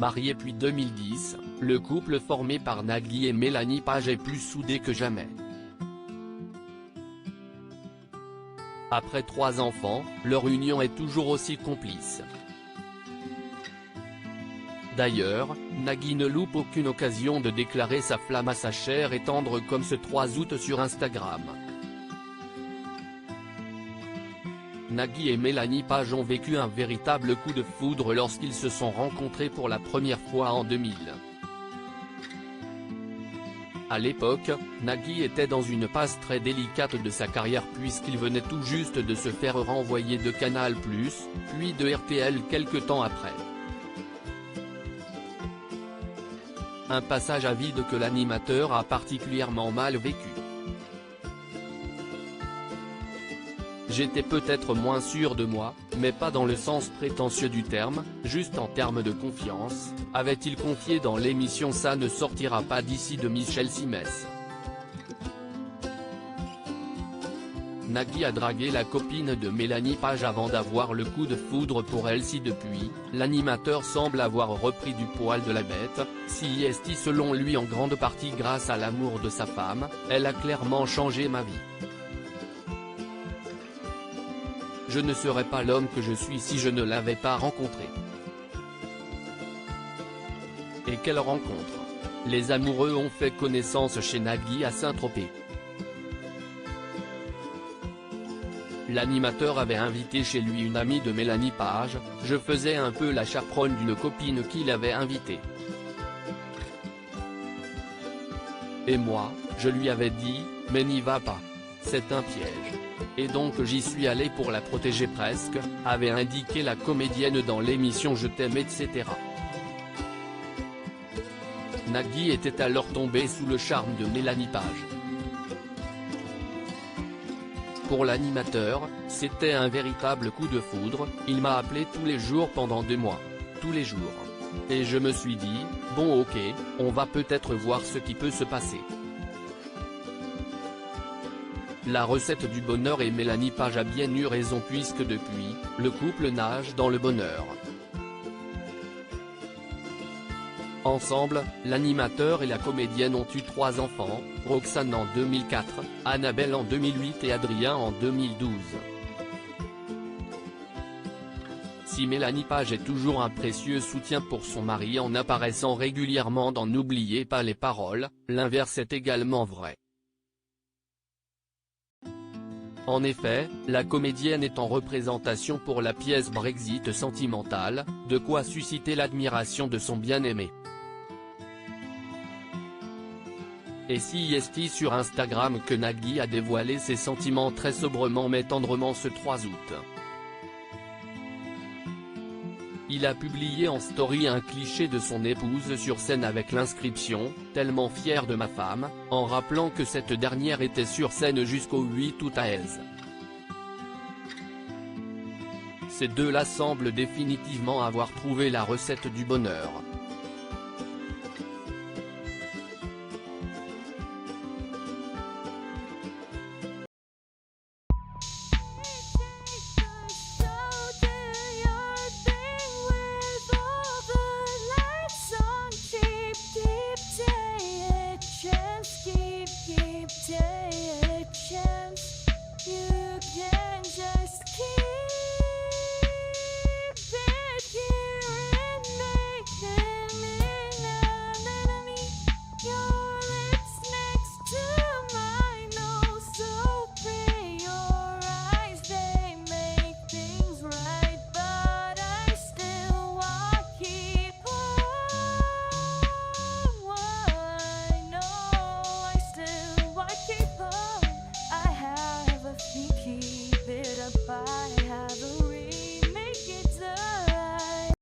Marié depuis 2010, le couple formé par Nagui et Mélanie Page est plus soudé que jamais. Après 3 enfants, leur union est toujours aussi complice. D'ailleurs, Nagui ne loupe aucune occasion de déclarer sa flamme à sa chère et tendre comme ce 3 août sur Instagram. Nagui et Mélanie Page ont vécu un véritable coup de foudre lorsqu'ils se sont rencontrés pour la première fois en 2000. À l'époque, Nagui était dans une passe très délicate de sa carrière puisqu'il venait tout juste de se faire renvoyer de Canal+, puis de RTL quelque temps après. Un passage à vide que l'animateur a particulièrement mal vécu. J'étais peut-être moins sûr de moi, mais pas dans le sens prétentieux du terme, juste en termes de confiance, avait-il confié dans l'émission Ça ne sortira pas d'ici de Michel Simès. Nagui a dragué la copine de Mélanie Page avant d'avoir le coup de foudre pour elle. Si depuis, l'animateur semble avoir repris du poil de la bête, si est selon lui en grande partie grâce à l'amour de sa femme, elle a clairement changé ma vie. Je ne serais pas l'homme que je suis si je ne l'avais pas rencontré. Et quelle rencontre! Les amoureux ont fait connaissance chez Nagui à Saint-Tropez. L'animateur avait invité chez lui une amie de Mélanie Page, je faisais un peu la chaperonne d'une copine qu'il avait invitée. Et moi, je lui avais dit, mais n'y va pas. C'est un piège. Et donc j'y suis allé pour la protéger presque, avait indiqué la comédienne dans l'émission Je t'aime etc. Nagui était alors tombé sous le charme de Mélanie Page. Pour l'animateur, c'était un véritable coup de foudre, il m'a appelé tous les jours pendant 2 mois. Tous les jours. Et je me suis dit, bon ok, on va peut-être voir ce qui peut se passer. La recette du bonheur et Mélanie Page a bien eu raison puisque depuis, le couple nage dans le bonheur. Ensemble, l'animateur et la comédienne ont eu 3 enfants, Roxane en 2004, Annabelle en 2008 et Adrien en 2012. Si Mélanie Page est toujours un précieux soutien pour son mari en apparaissant régulièrement dans N'oubliez pas les paroles, l'inverse est également vrai. En effet, la comédienne est en représentation pour la pièce Brexit sentimentale, de quoi susciter l'admiration de son bien-aimé. Et si est sur Instagram que Nagui a dévoilé ses sentiments très sobrement mais tendrement ce 3 août. Il a publié en story un cliché de son épouse sur scène avec l'inscription « Tellement fier de ma femme », en rappelant que cette dernière était sur scène jusqu'au 8 août à Aise. Ces deux-là semblent définitivement avoir trouvé la recette du bonheur.